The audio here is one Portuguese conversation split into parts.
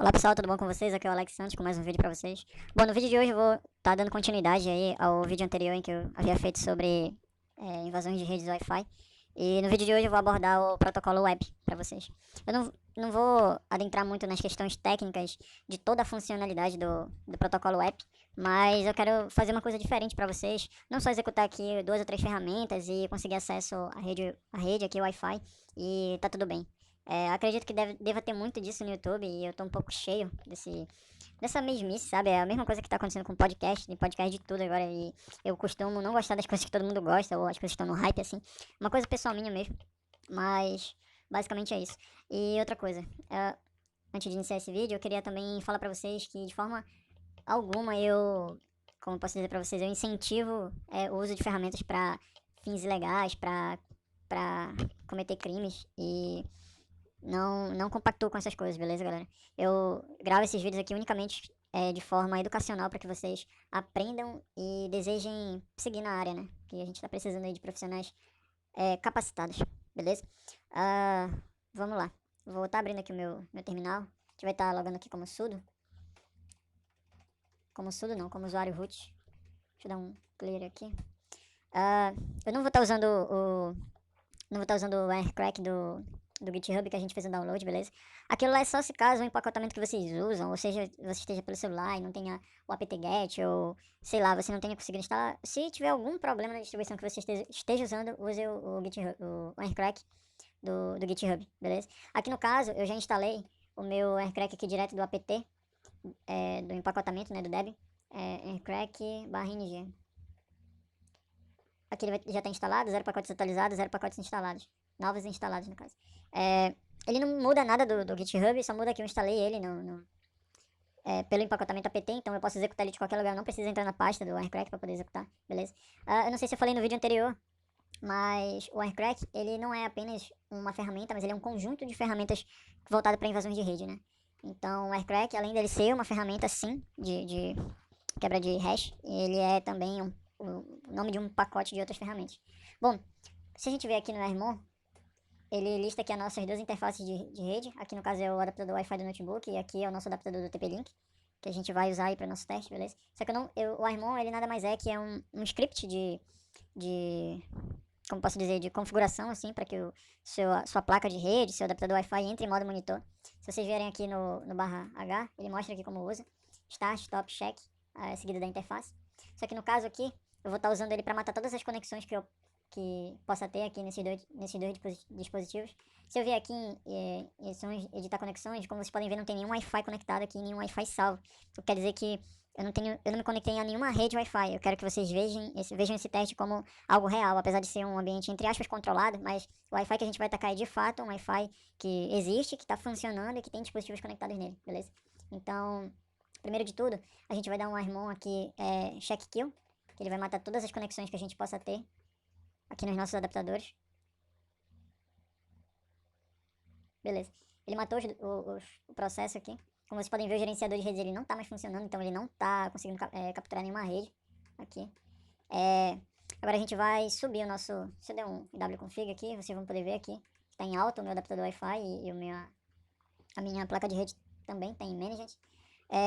Olá pessoal, tudo bom com vocês? Aqui é o Alex Santos com mais um vídeo pra vocês. Bom, no vídeo de hoje eu vou estar dando continuidade aí ao vídeo anterior em que eu havia feito sobre invasões de redes Wi-Fi. E no vídeo de hoje eu vou abordar o protocolo web pra vocês. Eu não vou adentrar muito nas questões técnicas de toda a funcionalidade do protocolo web, mas eu quero fazer uma coisa diferente pra vocês. Não só executar aqui duas ou três ferramentas e conseguir acesso à rede aqui, Wi-Fi, e tá tudo bem. Acredito que deva ter muito disso no YouTube e eu tô um pouco cheio dessa mesmice, sabe? É a mesma coisa que tá acontecendo com podcast, tem podcast de tudo agora e eu costumo não gostar das coisas que todo mundo gosta ou as coisas que estão no hype, assim. Uma coisa pessoal minha mesmo, mas basicamente é isso. E outra coisa, antes de iniciar esse vídeo, eu queria também falar pra vocês que de forma alguma como eu posso dizer pra vocês, eu incentivo o uso de ferramentas pra fins ilegais, pra cometer crimes e não compactuo com essas coisas, beleza, galera? Eu gravo esses vídeos aqui unicamente de forma educacional para que vocês aprendam e desejem seguir na área, né? Que a gente tá precisando aí de profissionais capacitados, beleza? Ah, vamos lá. Vou estar abrindo aqui o meu terminal. A gente vai estar logando aqui como sudo. Como sudo não, como usuário root. Deixa eu dar um clear aqui. Eu não vou estar usando não vou estar usando o AirCrack do GitHub que a gente fez o download, beleza? Aquilo lá é só se caso o empacotamento que vocês usam, ou seja, você esteja pelo celular e não tenha o apt-get, ou sei lá, você não tenha conseguido instalar. Se tiver algum problema na distribuição que você esteja usando, use o GitHub, o AirCrack do GitHub, beleza? Aqui no caso, eu já instalei o meu AirCrack aqui direto do apt, do empacotamento, né, do Debian, AirCrack/ng. Aqui ele já está instalado, 0 pacotes atualizados, 0 pacotes instalados. Novos instalados, no caso. Ele não muda nada do GitHub, só muda que eu instalei ele pelo empacotamento apt, então eu posso executar ele de qualquer lugar, eu não preciso entrar na pasta do AirCrack para poder executar, beleza? Eu não sei se eu falei no vídeo anterior, mas o AirCrack, ele não é apenas uma ferramenta, mas ele é um conjunto de ferramentas voltado para invasões de rede, né? Então o AirCrack, além dele ser uma ferramenta, sim, de quebra de hash, ele é também o nome de um pacote de outras ferramentas. Bom, se a gente ver aqui no Ermon, ele lista aqui as nossas duas interfaces de rede. Aqui no caso é o adaptador Wi-Fi do notebook e aqui é o nosso adaptador do TP-Link, que a gente vai usar aí para nosso teste, beleza? Só que o Ermon, ele nada mais é que é um script de como posso dizer, de configuração, assim, para que sua placa de rede, seu adaptador Wi-Fi entre em modo monitor. Se vocês verem aqui no barra H, ele mostra aqui como usa. Start, Stop, Check, seguido da interface. Só que no caso aqui, eu vou estar usando ele para matar todas as conexões que possa ter aqui nesses dois dispositivos. Se eu vier aqui em editar conexões, como vocês podem ver, não tem nenhum Wi-Fi conectado aqui, nenhum Wi-Fi salvo. Isso quer dizer que eu não me conectei a nenhuma rede Wi-Fi. Eu quero que vocês vejam esse teste como algo real, apesar de ser um ambiente, entre aspas, controlado, mas o Wi-Fi que a gente vai atacar é de fato um Wi-Fi que existe, que está funcionando e que tem dispositivos conectados nele, beleza? Então, primeiro de tudo, a gente vai dar um armon aqui, check kill, que ele vai matar todas as conexões que a gente possa ter aqui nos nossos adaptadores. Beleza. Ele matou o processo aqui. Como vocês podem ver, o gerenciador de redes ele não está mais funcionando, então ele não está conseguindo capturar nenhuma rede aqui. Agora a gente vai subir o nosso. Se eu der um wconfig aqui, vocês vão poder ver aqui. Está em alta o meu adaptador Wi-Fi e a minha placa de rede também está em management.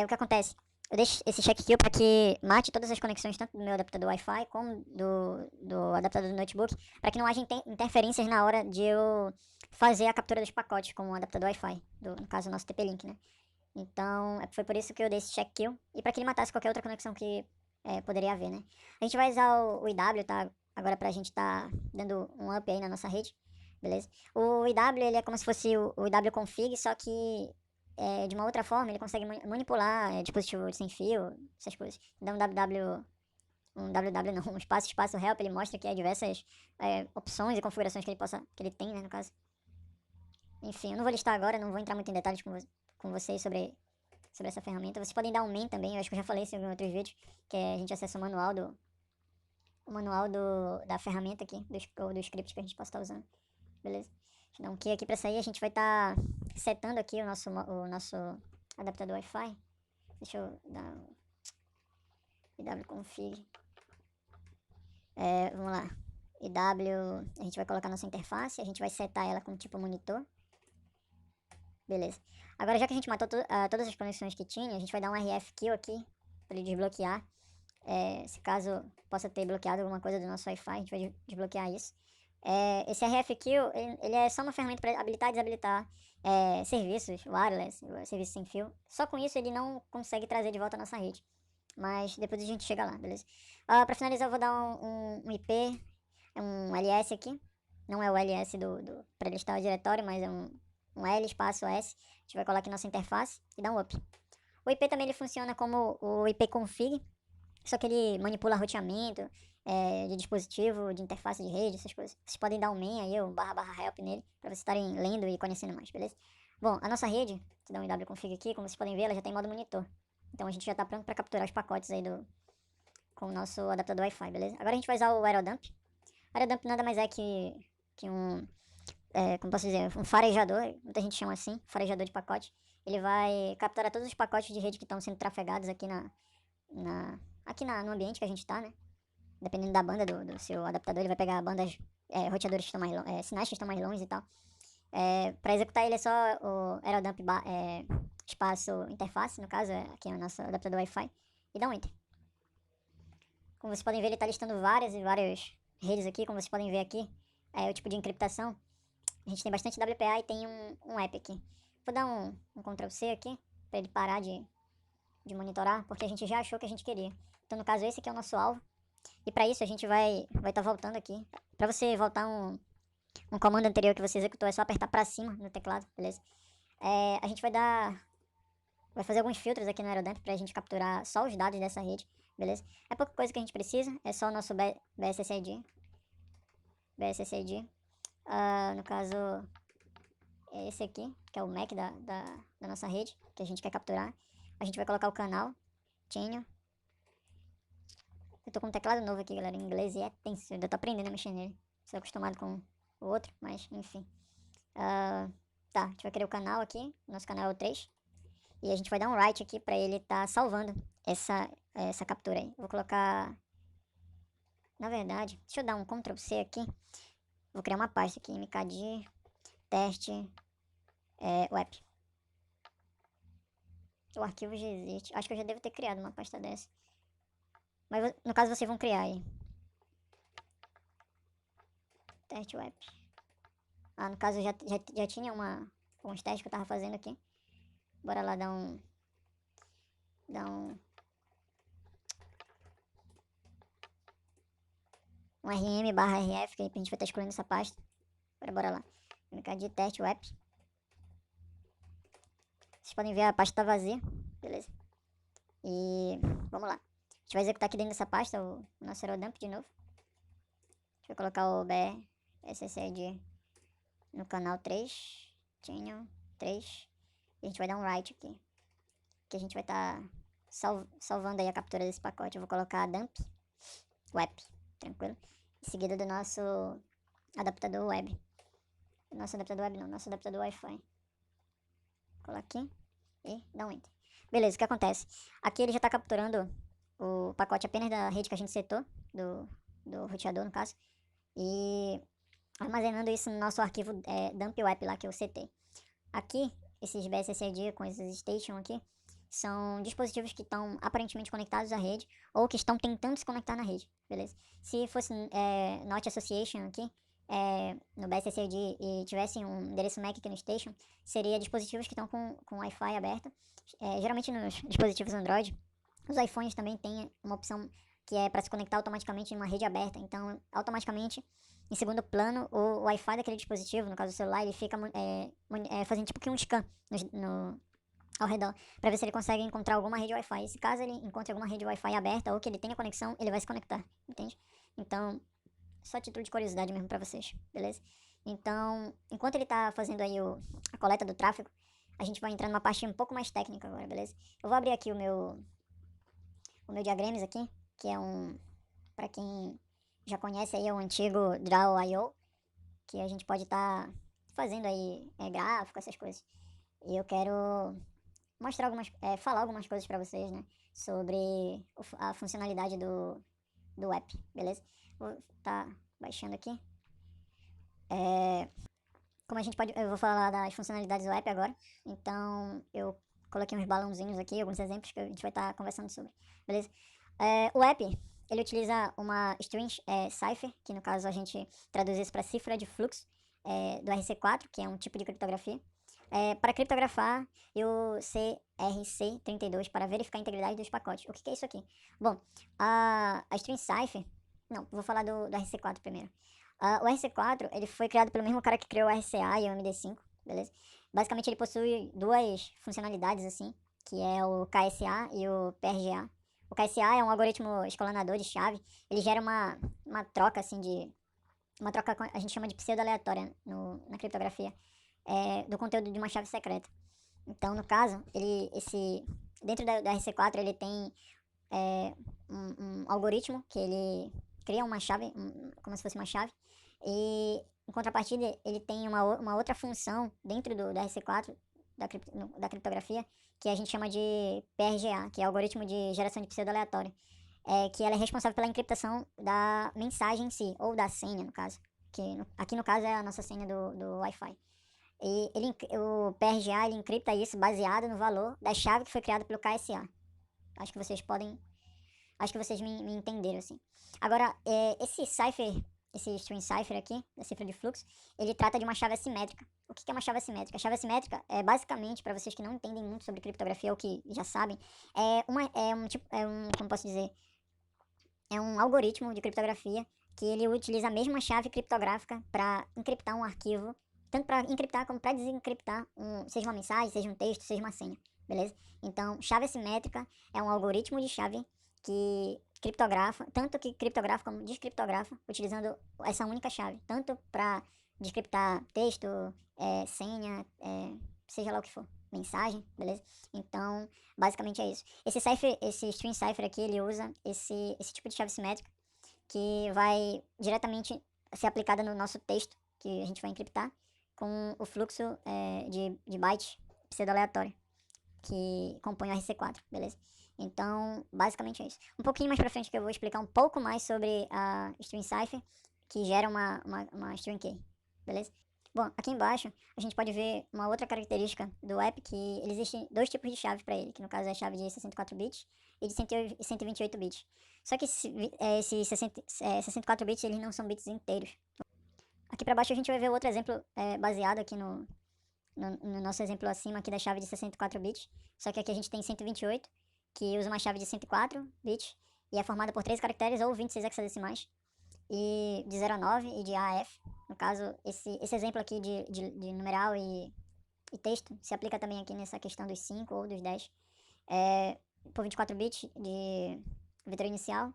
O que acontece? Eu deixo esse check kill para que mate todas as conexões, tanto do meu adaptador Wi-Fi como do adaptador do notebook, para que não haja interferências na hora de eu fazer a captura dos pacotes com o adaptador Wi-Fi, no caso o nosso TP-Link, né? Então, foi por isso que eu dei esse check kill e para que ele matasse qualquer outra conexão que poderia haver, né? A gente vai usar o IW, tá? Agora pra gente tá dando um up aí na nossa rede, beleza? O IW, ele é como se fosse o IW config, só que de uma outra forma, ele consegue manipular dispositivo sem fio, essas coisas. Dá um ww não, um espaço help, ele mostra que há diversas opções e configurações que ele tem, né, no caso. Enfim, eu não vou listar agora, não vou entrar muito em detalhes com vocês sobre essa ferramenta. Vocês podem dar um main também, eu acho que eu já falei isso em alguns outros vídeos, que a gente acessa o manual da ferramenta aqui, do script que a gente possa estar usando, beleza? Deixa eu dar um key aqui pra sair, a gente vai estar setando aqui o nosso adaptador Wi-Fi. Deixa eu dar um wconfig. Vamos lá. IW, a gente vai colocar nossa interface, a gente vai setar ela com tipo monitor. Beleza. Agora, já que a gente matou todas as conexões que tinha, a gente vai dar um RF Kill aqui, pra ele desbloquear. Se caso possa ter bloqueado alguma coisa do nosso Wi-Fi, a gente vai desbloquear isso. Esse RF Kill, ele é só uma ferramenta para habilitar e desabilitar serviços wireless, serviços sem fio. Só com isso ele não consegue trazer de volta a nossa rede. Mas depois a gente chega lá, beleza? Pra finalizar, eu vou dar um IP, um LS aqui. Não é o LS para listar o diretório, mas é um L espaço S. A gente vai colar aqui nossa interface e dar um up. O IP também ele funciona como o IP config, só que ele manipula roteamento de dispositivo, de interface de rede, essas coisas. Vocês podem dar um main aí, um barra help nele, pra vocês estarem lendo e conhecendo mais, beleza? Bom, a nossa rede, vou dar um wconfig aqui, como vocês podem ver, ela já tem modo monitor. Então a gente já tá pronto pra capturar os pacotes aí com o nosso adaptador Wi-Fi, beleza? Agora a gente vai usar o aerodump. O aerodump nada mais é que como posso dizer, um farejador, muita gente chama assim, farejador de pacote. Ele vai capturar todos os pacotes de rede que estão sendo trafegados aqui no ambiente que a gente tá, né? Dependendo da banda do seu adaptador, ele vai pegar bandas, roteadores que estão sinais que estão mais longe e tal. Para executar ele é só o aerodump espaço interface, no caso, aqui é o nosso adaptador Wi-Fi, e dá um enter. Como vocês podem ver, ele está listando várias e várias redes aqui, como vocês podem ver aqui, o tipo de encriptação. A gente tem bastante WPA e tem um app aqui. Vou dar um Ctrl C aqui, para ele parar de monitorar, porque a gente já achou que a gente queria. Então, no caso, esse aqui é o nosso alvo. E para isso, a gente vai tá voltando aqui. Para você voltar um comando anterior que você executou, é só apertar para cima no teclado, beleza? A gente vai fazer alguns filtros aqui no Aerodump pra gente capturar só os dados dessa rede, beleza? É pouca coisa que a gente precisa, é só o nosso BSSID. BSSID. No caso, é esse aqui, que é o MAC da nossa rede, que a gente quer capturar. A gente vai colocar o canal, channel. Eu tô com um teclado novo aqui, galera, em inglês, e é tenso, eu ainda tô aprendendo a mexer nele. Sou acostumado com o outro, mas enfim. Tá, a gente vai criar o canal aqui, nosso canal é o 3. E a gente vai dar um write aqui pra ele tá salvando essa captura aí. Vou colocar... Na verdade, deixa eu dar um Ctrl C aqui. Vou criar uma pasta aqui, mkdir teste web. O arquivo já existe. Acho que eu já devo ter criado uma pasta dessa. Mas no caso vocês vão criar aí. Teste web. No caso já tinha uns testes que eu tava fazendo aqui. Bora lá dar um rm barra rf, que aí a gente vai estar excluindo essa pasta. Bora lá. Mkdir teste web. Vocês podem ver a pasta tá vazia, beleza? E vamos lá. A gente vai executar aqui dentro dessa pasta o nosso aerodump de novo. A gente vai colocar o BSSID no canal 3, channel 3. E a gente vai dar um write aqui. Que a gente vai estar salvando aí a captura desse pacote. Eu vou colocar dump web, tranquilo? Em seguida do nosso adaptador web. Nosso adaptador web não, nosso adaptador Wi-Fi. Colar aqui e dá um enter. Beleza, o que acontece? Aqui ele já está capturando o pacote apenas da rede que a gente setou, do roteador no caso, e armazenando isso no nosso arquivo dump web lá que eu setei. Aqui, esses BSSID com esses station aqui, são dispositivos que estão aparentemente conectados à rede ou que estão tentando se conectar na rede, beleza? Se fosse Not Association aqui, no BSSID e tivesse um endereço MAC aqui no station, seria dispositivos que estão com Wi-Fi aberto. Geralmente nos dispositivos Android, os iPhones também têm uma opção que é para se conectar automaticamente em uma rede aberta. Então, automaticamente, em segundo plano, o Wi-Fi daquele dispositivo, no caso do celular, ele fica fazendo tipo que um scan ao redor, para ver se ele consegue encontrar alguma rede Wi-Fi. E se caso ele encontre alguma rede Wi-Fi aberta ou que ele tenha conexão, ele vai se conectar, entende? Então, só título de curiosidade mesmo pra vocês, beleza? Então, enquanto ele tá fazendo aí a coleta do tráfego, a gente vai entrar numa parte um pouco mais técnica agora, beleza? Eu vou abrir aqui o meu diagrams aqui, que é pra quem já conhece aí, é o antigo Draw.io, que a gente pode estar fazendo aí gráfico, essas coisas. E eu quero mostrar falar algumas coisas pra vocês, né? Sobre a funcionalidade do app, beleza? Vou tá baixando aqui. Como a gente pode, eu vou falar das funcionalidades do app agora. Então, eu coloquei uns balãozinhos aqui, alguns exemplos que a gente vai estar conversando sobre, beleza? O app, ele utiliza uma string cipher, que no caso a gente traduz isso para cifra de fluxo do RC4, que é um tipo de criptografia, para criptografar e o CRC32 para verificar a integridade dos pacotes. O que é isso aqui? Bom, a string cipher, não, vou falar do RC4 primeiro. O RC4, ele foi criado pelo mesmo cara que criou o RCA e o MD5, beleza? Basicamente ele possui duas funcionalidades, assim, que é o KSA e o PRGA. O KSA é um algoritmo escalonador de chave, ele gera uma troca, assim, uma troca, a gente chama de pseudo-aleatória na criptografia, do conteúdo de uma chave secreta. Então, no caso, dentro da RC4, ele tem um algoritmo que ele cria uma chave, como se fosse uma chave, e em contrapartida ele tem uma outra função dentro do RC4, da criptografia, que a gente chama de PRGA, que é algoritmo de geração de pseudo aleatório, que ela é responsável pela encriptação da mensagem em si, ou da senha, no caso, aqui no caso é a nossa senha do Wi-Fi. E o PRGA ele encripta isso baseado no valor da chave que foi criada pelo KSA. Acho que vocês me entenderam, assim. Agora, esse string cipher aqui, da cifra de fluxo, ele trata de uma chave assimétrica. O que é uma chave assimétrica? A chave assimétrica é basicamente, para vocês que não entendem muito sobre criptografia ou que já sabem, como posso dizer, é um algoritmo de criptografia que ele utiliza a mesma chave criptográfica para encriptar um arquivo, tanto para encriptar como para desencriptar, seja uma mensagem, seja um texto, seja uma senha, beleza? Então, chave assimétrica é um algoritmo de chave que criptografa, tanto que criptografa como descriptografa, utilizando essa única chave, tanto para descriptar texto, senha, seja lá o que for, mensagem, beleza? Então, basicamente é isso. Esse string cipher aqui, ele usa esse tipo de chave simétrica que vai diretamente ser aplicada no nosso texto que a gente vai encriptar com o fluxo de bytes pseudo-aleatório que compõe o RC4, beleza? Então, basicamente é isso. Um pouquinho mais pra frente que eu vou explicar um pouco mais sobre a string cipher, que gera uma string key, beleza? Bom, aqui embaixo a gente pode ver uma outra característica do app, que existem dois tipos de chave para ele, que no caso é a chave de 64 bits e de 128 bits. Só que esses 64 bits eles não são bits inteiros. Aqui para baixo a gente vai ver outro exemplo baseado aqui no nosso exemplo acima aqui da chave de 64 bits. Só que aqui a gente tem 128, que usa uma chave de 104 bits e é formada por 3 caracteres ou 26 hexadecimais, e de 0 a 9 e de A a F. No caso, esse exemplo aqui de numeral e texto se aplica também aqui nessa questão dos 5 ou dos 10. Por 24 bits de vetor inicial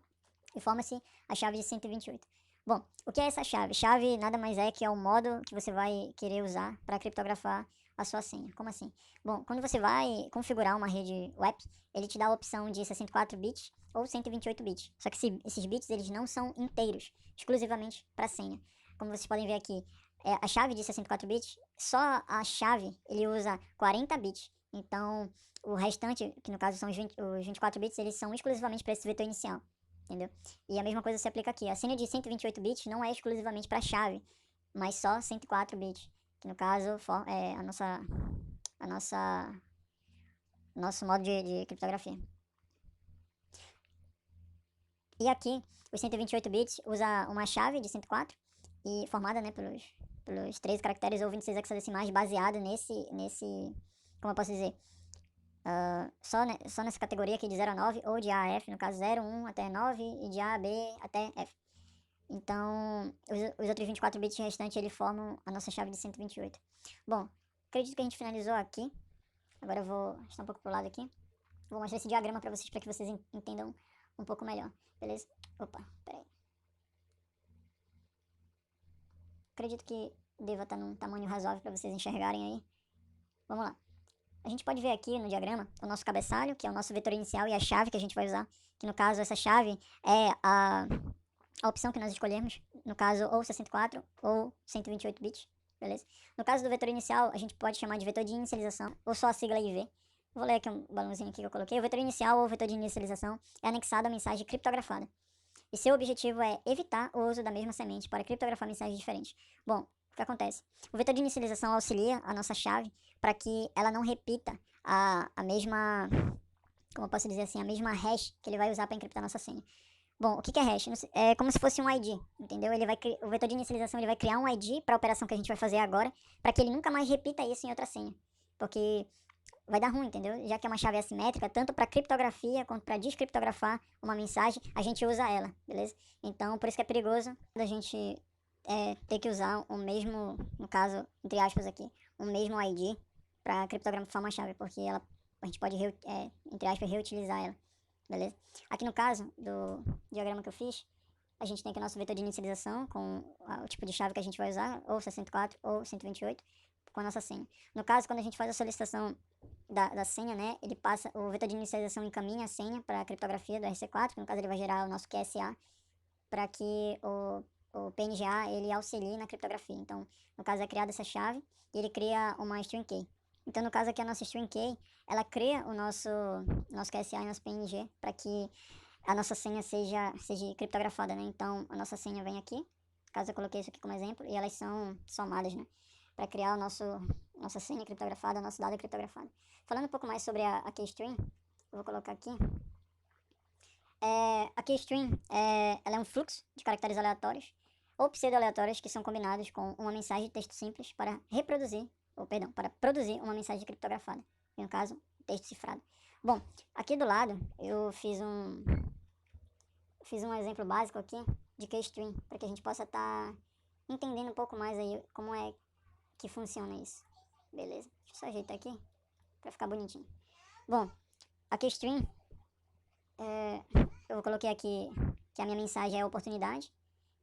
e forma-se a chave de 128. Bom, o que é essa chave? Chave nada mais é que é o modo que você vai querer usar para criptografar a sua senha. Como assim? Bom, quando você vai configurar uma rede web, ele te dá a opção de 64 bits ou 128 bits. Só que esses bits eles não são inteiros, exclusivamente para senha. Como vocês podem ver aqui, a chave de 64 bits, só a chave ele usa 40 bits. Então, o restante, que no caso são os 24 bits, eles são exclusivamente para esse vetor inicial. Entendeu? E a mesma coisa se aplica aqui. A senha de 128 bits não é exclusivamente para chave, mas só 104 bits. Que no caso é nosso modo de criptografia. E aqui, os 128 bits usa uma chave de 104 e formada, né, pelos 13 caracteres ou 26 hexadecimais, baseado como eu posso dizer, só nessa categoria aqui de 0 a 9 ou de A a F, no caso 0, 1 até 9 e de A a B até F. Então, os outros 24 bits restantes, eles formam a nossa chave de 128. Bom, acredito que a gente finalizou aqui. Agora eu vou estar um pouco pro lado aqui. Vou mostrar esse diagrama para que vocês entendam um pouco melhor, beleza? Opa, peraí. Acredito que deva estar num tamanho razoável para vocês enxergarem aí. Vamos lá. A gente pode ver aqui no diagrama o nosso cabeçalho, que é o nosso vetor inicial, e a chave que a gente vai usar. Que no caso, essa chave é a opção que nós escolhemos. No caso, ou 64 ou 128 bits, beleza? No caso do vetor inicial, a gente pode chamar de vetor de inicialização, ou só a sigla IV. Vou ler aqui um balãozinho aqui que eu coloquei. O vetor inicial ou vetor de inicialização é anexado à mensagem criptografada. E seu objetivo é evitar o uso da mesma semente para criptografar mensagens diferentes. Bom, que acontece? O vetor de inicialização auxilia a nossa chave para que ela não repita a mesma, como eu posso dizer assim, a mesma hash que ele vai usar para encriptar nossa senha. Bom, o que é hash? É como se fosse um ID, entendeu? O vetor de inicialização ele vai criar um ID para a operação que a gente vai fazer agora, para que ele nunca mais repita isso em outra senha. Porque vai dar ruim, entendeu? Já que é uma chave assimétrica, tanto para criptografia quanto para descriptografar uma mensagem, a gente usa ela, beleza? Então, por isso que é perigoso a gente ter que usar o mesmo, no caso, entre aspas aqui, o mesmo ID para criptografar uma chave, porque a gente pode, entre aspas, reutilizar ela, beleza? Aqui no caso do diagrama que eu fiz, a gente tem aqui o nosso vetor de inicialização com o tipo de chave que a gente vai usar, ou 64 ou 128, com a nossa senha. No caso, quando a gente faz a solicitação da senha, né, o vetor de inicialização encaminha a senha para a criptografia do RC4, que no caso ele vai gerar o nosso QSA, para que o PNGA ele auxilie na criptografia. Então, no caso é criada essa chave e ele cria uma string key. Então, no caso aqui a nossa string key, ela cria o nosso QSA e nosso PNG para que a nossa senha seja criptografada, né? Então, a nossa senha vem aqui, no caso eu coloquei isso aqui como exemplo, e elas são somadas, né? Para criar nossa senha criptografada, nosso dado criptografado. Falando um pouco mais sobre a keystring, eu vou colocar aqui. A keystring ela é um fluxo de caracteres aleatórios ou pseudo-aleatórios que são combinados com uma mensagem de texto simples para para produzir uma mensagem criptografada. E no caso, texto cifrado. Bom, aqui do lado eu fiz um exemplo básico aqui de keystring, para que a gente possa estar entendendo um pouco mais aí como é que funciona isso. Beleza? Deixa eu só ajeitar aqui para ficar bonitinho. Bom, a keystring, eu coloquei aqui que a minha mensagem é oportunidade,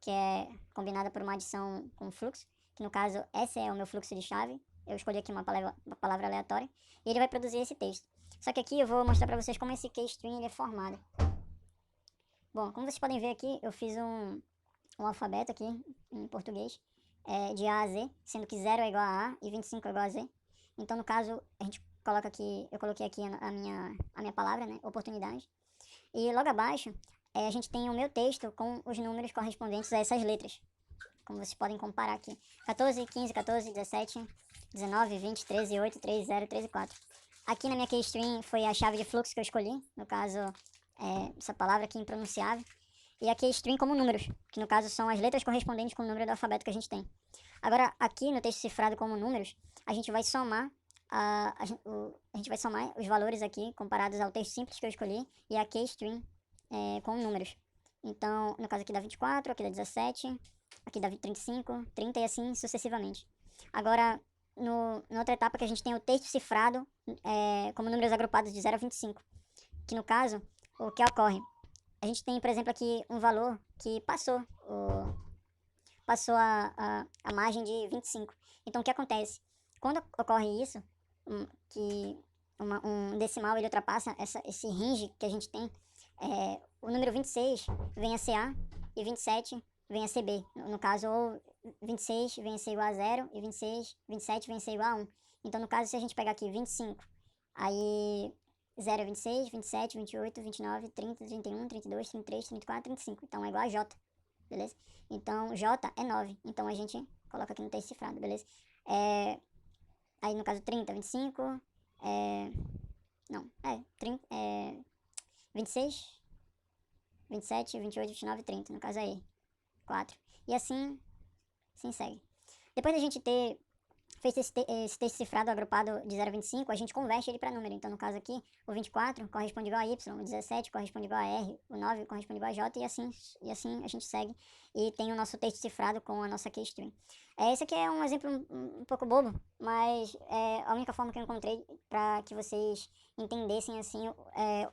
que é combinada por uma adição com fluxo, que no caso esse é o meu fluxo de chave. Eu escolhi aqui uma palavra aleatória e ele vai produzir esse texto. Só que aqui eu vou mostrar para vocês como esse keystring ele é formado. Bom, como vocês podem ver aqui, eu fiz um alfabeto aqui em português, de A a Z, sendo que 0 é igual a A e 25 é igual a Z. Então, no caso, eu coloquei aqui a minha palavra, né, oportunidade. E logo abaixo, a gente tem o meu texto com os números correspondentes a essas letras. Como vocês podem comparar aqui. 14, 15, 14, 17, 19, 20, 13, 8, 3, 0, 3 e 4. Aqui na minha keystring foi a chave de fluxo que eu escolhi. No caso, essa palavra aqui impronunciável. E a keystring como números, que no caso são as letras correspondentes com o número do alfabeto que a gente tem. Agora, aqui no texto cifrado como números, a gente vai somar a gente vai somar os valores aqui comparados ao texto simples que eu escolhi e a keystring com números. Então, no caso aqui dá 24, aqui dá 17, aqui dá 35, 30 e assim sucessivamente. Agora, na outra etapa que a gente tem o texto cifrado como números agrupados de 0 a 25, que no caso, o que ocorre? A gente tem, por exemplo, aqui um valor que passou a margem de 25. Então, o que acontece? Quando ocorre isso, que um decimal ele ultrapassa esse range que a gente tem, o número 26 vem a ser A e 27 vem a ser B. No caso, ou 26 vem a ser igual a 0 e 27 vem a ser igual a 1. Então, no caso, se a gente pegar aqui 25, aí 0 é 26, 27, 28, 29, 30, 31, 32, 33, 34, 35. Então é igual a J, beleza? Então J é 9. Então a gente coloca aqui no texto cifrado, beleza? Aí no caso 30, 25, não, 26, 27, 28, 29, 30. No caso aí, 4. E assim segue. Depois da gente ter feito esse texto cifrado agrupado de 0 a 25, a gente converte ele para número. Então, no caso aqui, o 24 corresponde igual a Y, o 17 corresponde igual a R, o 9 corresponde igual a J, e assim a gente segue. E tem o nosso texto cifrado com a nossa keystring. Esse aqui é um exemplo um pouco bobo, mas é a única forma que eu encontrei para que vocês entendessem assim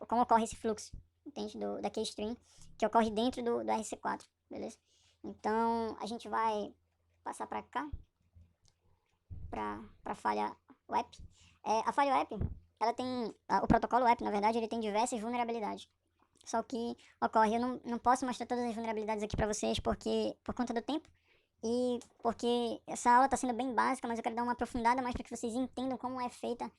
como ocorre esse fluxo, entende? Da keystring, que ocorre dentro do RC4, beleza? Então, a gente vai passar para cá. Para falha web. A falha web, ela tem, o protocolo web, na verdade, ele tem diversas vulnerabilidades. Só que ocorre, eu não posso mostrar todas as vulnerabilidades aqui para vocês por conta do tempo e porque essa aula está sendo bem básica, mas eu quero dar uma aprofundada mais para que vocês entendam como é feita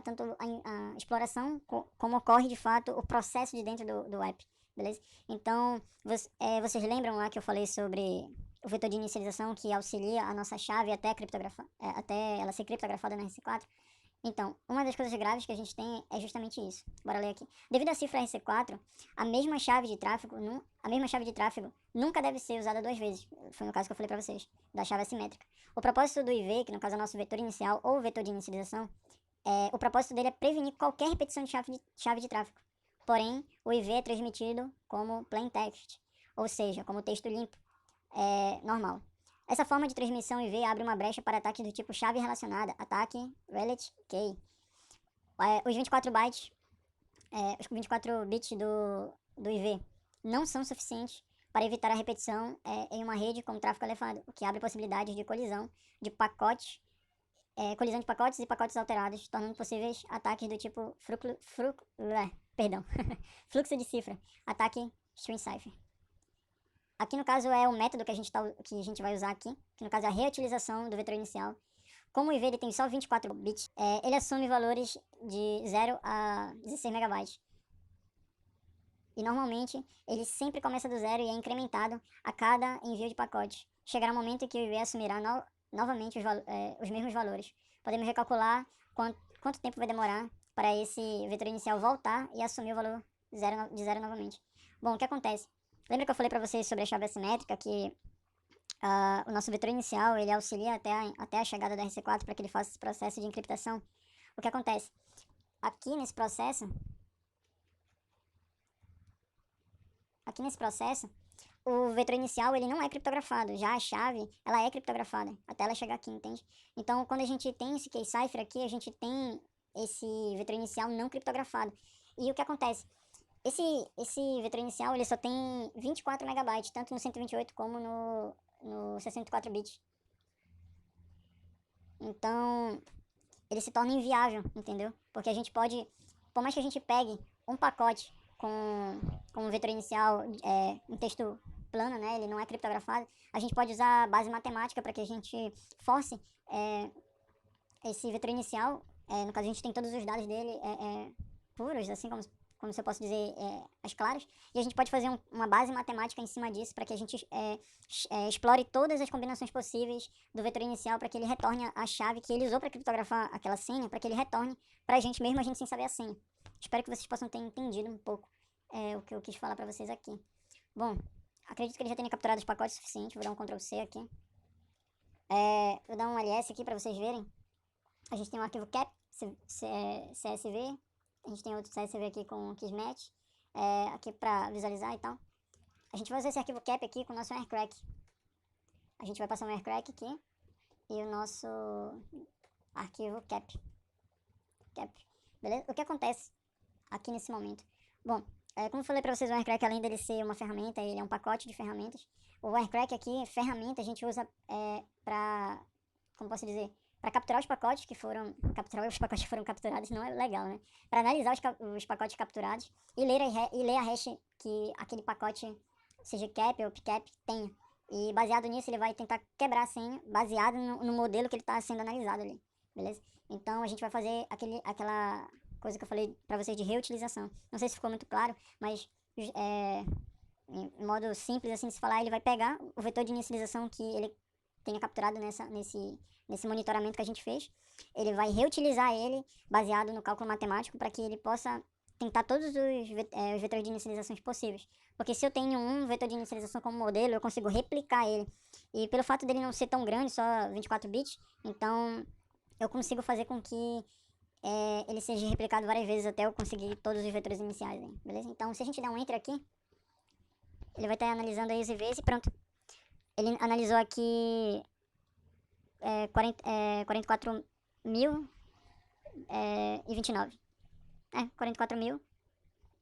tanto a exploração como ocorre de fato o processo de dentro do app, beleza? Então, vocês lembram lá que eu falei sobre o vetor de inicialização que auxilia a nossa chave até ela ser criptografada na RC4. Então, uma das coisas graves que a gente tem é justamente isso. Bora ler aqui. Devido à cifra RC4, a mesma chave de tráfego nunca deve ser usada duas vezes. Foi no caso que eu falei para vocês, da chave assimétrica. O propósito do IV, que no caso é o nosso vetor inicial ou vetor de inicialização, o propósito dele é prevenir qualquer repetição de chave de tráfego. Porém, o IV é transmitido como plain text, ou seja, como texto limpo, normal. Essa forma de transmissão IV abre uma brecha para ataques do tipo chave relacionada, ataque relate key. Os 24 bits do IV não são suficientes para evitar a repetição em uma rede com tráfego elevado, o que abre possibilidades de colisão de pacotes e pacotes alterados, tornando possíveis ataques do tipo fluxo de cifra, ataque string cipher. Aqui no caso é o método que a gente vai usar aqui, que no caso é a reutilização do vetor inicial. Como o IV ele tem só 24 bits, ele assume valores de 0 a 16 megabytes. E normalmente ele sempre começa do zero e é incrementado a cada envio de pacote. Chegará um momento em que o IV assumirá novamente os mesmos valores. Podemos recalcular quanto tempo vai demorar para esse vetor inicial voltar e assumir o valor de zero novamente. Bom, o que acontece? Lembra que eu falei para vocês sobre a chave assimétrica, que o nosso vetor inicial ele auxilia até a chegada da RC4 para que ele faça esse processo de encriptação? O que acontece? Aqui nesse processo, o vetor inicial ele não é criptografado, já a chave ela é criptografada, até ela chegar aqui, entende? Então, quando a gente tem esse key cipher aqui, a gente tem esse vetor inicial não criptografado. E o que acontece? Esse vetor inicial ele só tem 24 megabytes, tanto no 128 como no 64 bits. Então, ele se torna inviável, entendeu? Porque a gente pode, por mais que a gente pegue um pacote com um vetor inicial, um texto plano, né? Ele não é criptografado, a gente pode usar base matemática para que a gente force esse vetor inicial. No caso, a gente tem todos os dados dele puros, assim como se eu posso dizer, as claras, e a gente pode fazer uma base matemática em cima disso para que a gente explore todas as combinações possíveis do vetor inicial para que ele retorne a chave que ele usou para criptografar aquela senha, para que ele retorne para a gente mesmo, a gente sem saber a senha. Espero que vocês possam ter entendido um pouco o que eu quis falar para vocês aqui. Bom, acredito que ele já tenha capturado os pacotes suficientes, vou dar um Ctrl C aqui. Vou dar um ls aqui para vocês verem. A gente tem um arquivo cap, CSV. A gente tem outro CSV aqui com Kismet, aqui para visualizar e tal. A gente vai usar esse arquivo cap aqui com o nosso aircrack. A gente vai passar um aircrack aqui e o nosso arquivo cap. Beleza? O que acontece aqui nesse momento? Bom, como eu falei para vocês, o aircrack, além dele ser uma ferramenta, ele é um pacote de ferramentas. O aircrack aqui, ferramenta, a gente usa para, como posso dizer, para capturar os pacotes que foram capturados não é legal, né? Para analisar os pacotes capturados e ler a hash que aquele pacote, seja cap ou pcap, tenha. E baseado nisso, ele vai tentar quebrar a senha, baseado no modelo que ele está sendo analisado ali, beleza? Então, a gente vai fazer aquela coisa que eu falei para vocês de reutilização. Não sei se ficou muito claro, mas em modo simples assim de se falar, ele vai pegar o vetor de inicialização que ele tenha capturado nesse monitoramento que a gente fez, ele vai reutilizar ele baseado no cálculo matemático para que ele possa tentar todos os vetores de inicializações possíveis. Porque se eu tenho um vetor de inicialização como modelo, eu consigo replicar ele. E pelo fato dele não ser tão grande, só 24 bits, então eu consigo fazer com que ele seja replicado várias vezes até eu conseguir todos os vetores iniciais, hein? Beleza? Então se a gente der um enter aqui, ele vai estar analisando aí os IVs e pronto. Ele analisou aqui 44 mil e 29. 44 mil.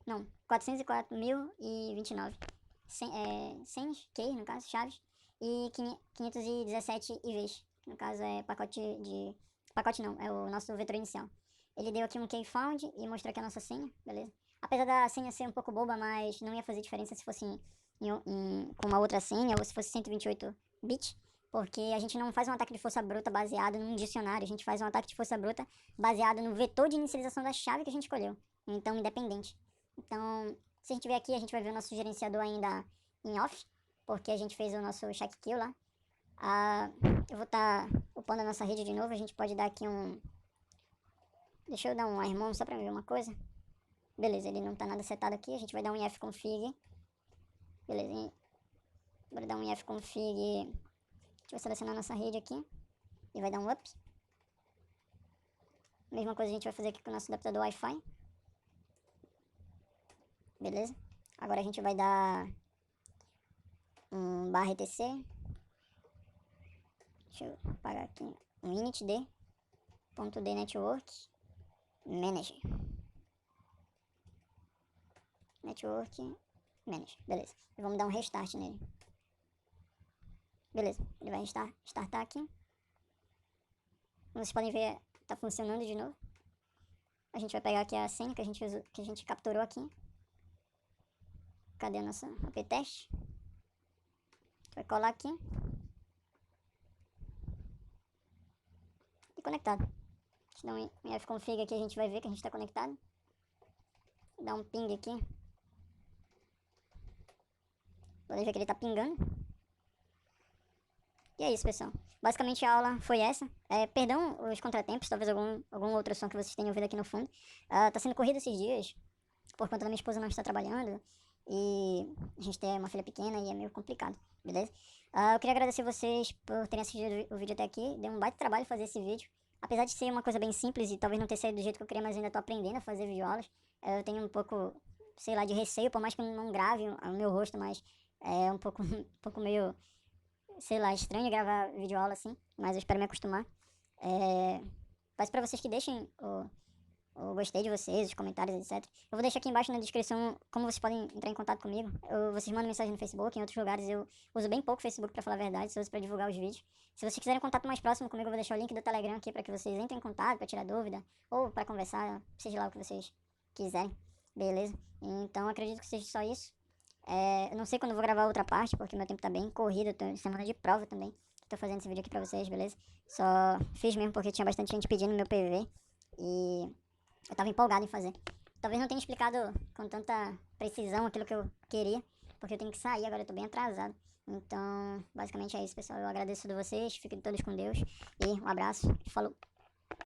Não, 404.029. 100 keys, no caso, chaves. E 517 IVs. Que no caso é pacote de. Pacote não, é o nosso vetor inicial. Ele deu aqui um key found e mostrou aqui a nossa senha, beleza? Apesar da senha ser um pouco boba, mas não ia fazer diferença se fosse com uma outra senha ou se fosse 128 bits. Porque a gente não faz um ataque de força bruta baseado num dicionário, a gente faz um ataque de força bruta baseado no vetor de inicialização da chave que a gente escolheu. Então, independente. Então, se a gente ver aqui, a gente vai ver o nosso gerenciador ainda em off, porque a gente fez o nosso check kill lá. Eu vou estar upando a nossa rede de novo, a gente pode dar aqui um... Deixa eu dar um irmão só pra ver uma coisa. Beleza, ele não tá nada setado aqui, a gente vai dar um ifconfig. Beleza, hein? Bora dar um ifconfig. A gente vai selecionar nossa rede aqui e vai dar um up. Mesma coisa a gente vai fazer aqui com o nosso adaptador Wi-Fi. Beleza? Agora a gente vai dar um /etc. Deixa eu apagar aqui. Um initd.d network manager. Network manager. Beleza. E vamos dar um restart nele. Beleza. Ele vai startar aqui. Como vocês podem ver, tá funcionando de novo. A gente vai pegar aqui a senha que a gente capturou aqui. Cadê a nossa aptest? Vai colar aqui. E conectado. Deixa eu dar um ifconfig aqui, a gente vai ver que a gente está conectado. Vou dar um ping aqui. Podem ver que ele tá pingando. E é isso, pessoal. Basicamente a aula foi essa. Perdão os contratempos, talvez algum outro som que vocês tenham ouvido aqui no fundo. Tá sendo corrido esses dias, por conta da minha esposa não estar trabalhando. E a gente tem uma filha pequena e é meio complicado, beleza? Eu queria agradecer vocês por terem assistido o vídeo até aqui. Deu um baita trabalho fazer esse vídeo. Apesar de ser uma coisa bem simples e talvez não ter saído do jeito que eu queria, mas ainda tô aprendendo a fazer videoaulas. Eu tenho um pouco, sei lá, de receio, por mais que eu não grave o meu rosto, mas é um pouco meio, sei lá, estranho gravar videoaula assim, mas eu espero me acostumar. Peço pra vocês que deixem o gostei de vocês, os comentários, etc. Eu vou deixar aqui embaixo na descrição como vocês podem entrar em contato comigo. Vocês mandam mensagem no Facebook, em outros lugares eu uso bem pouco o Facebook pra falar a verdade, só uso pra divulgar os vídeos. Se vocês quiserem contato mais próximo comigo, eu vou deixar o link do Telegram aqui pra que vocês entrem em contato, pra tirar dúvida, ou pra conversar, seja lá o que vocês quiserem, beleza? Então acredito que seja só isso. Eu não sei quando eu vou gravar outra parte, porque meu tempo tá bem corrido, eu tô em semana de prova também. Tô fazendo esse vídeo aqui pra vocês, beleza? Só fiz mesmo porque tinha bastante gente pedindo meu PV e eu tava empolgado em fazer. Talvez não tenha explicado com tanta precisão aquilo que eu queria, porque eu tenho que sair, agora eu tô bem atrasado. Então, basicamente é isso, pessoal. Eu agradeço a vocês, fiquem todos com Deus e um abraço e falou!